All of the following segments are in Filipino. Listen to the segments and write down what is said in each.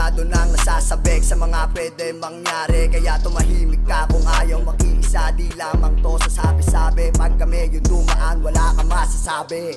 Masyado nang nasasabik sa mga pwede mangyari, kaya tumahimik ka kung ayaw makiisa. Di lamang to sa sabi-sabi, pag kami yung dumaan wala ka masasabi.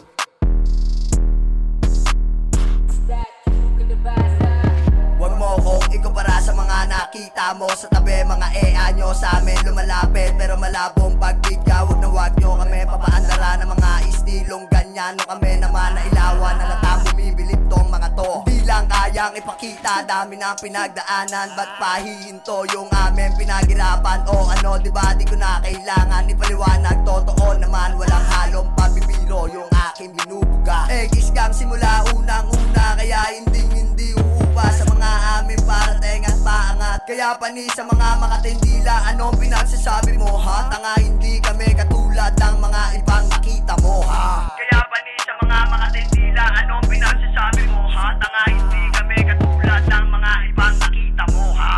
Huwag mo kong ikumpara sa mga nakita mo sa tabi. Mga EA nyo sa amin lumalapit pero malabong pagbigya. Huwag nyo kami papaandara ng mga istilong ganyan. Nung kami naman na ilawan, nalatang bumibilib tong mga to. Di lang kayang ipakita, dami ng pinagdaanan. Ba't pahihinto yung amin pinaghirapan? O ano, diba di ko na kailangan ipaliwanag. Totoo naman, walang halong pabibiro yung aking binubuga. Gisgang simula unang-una, kaya hindi uupa sa mga amin para tengat paangat. Kaya pani sa mga makatindila, anong pinagsasabi mo ha? Tanga hindi kami katulad ng mga ibang nakita mo ha. Kaya pani sa mga makatindila, anong pinagsasabi mo ha? Tanga hindi kami katulad ng mga ibang nakita mo ha.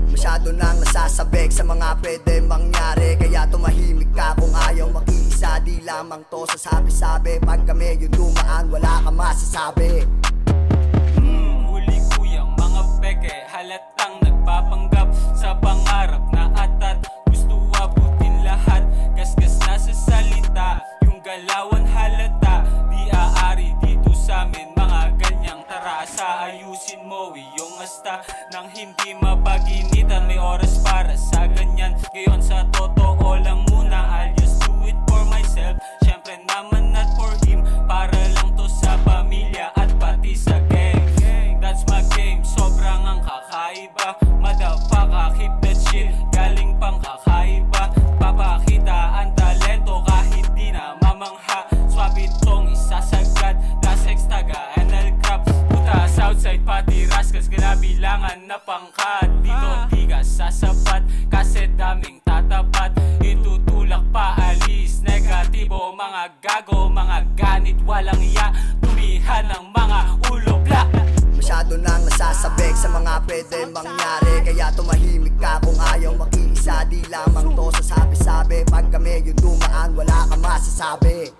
Masyado nang nasasabik sa mga pwede mangyari, kaya tumahimik ka kung ayaw makiisa. Di lamang to sa sabi-sabi, pag kami yung dumaan wala ka masasabi. Huli kuyang mga peke, halatang nagpapanggap sa pangarap na atat. Gusto abutin lahat, gasgas na sa salita, yung galawan halata. Di aari dito sa amin mga ganyang tarasa. Ayusin mo iyong asta nang hindi mapaginitan. May oras para sa ganyan, ngayon sa totoo lang muna. I'll just do it for myself, syempre naman not for him. Para lang to sa pamilya at pati sa gang. That's my game, sobrang ang kakaiba. Motherfucker, keep that shit, galing pang kakaiba. Papakita ang talento kahit di na mamangha. Swab itong isasagad, lasex taga anal crap. Puta Southside pati rascals, kinabilangan na pangkat. Dito di ka sasapat, kasi daming tatapat. Itutulak pa alis, negatibo mga gago. Mga ganit walang iya, tumihan ng mga ulo bla. Masyado nang nasasabik sa mga pwede mangyari, kaya tumahimik ka kung ayaw makiisa. Di lamang to sa sabi-sabi, pag kami yung dumaan wala ka masasabi.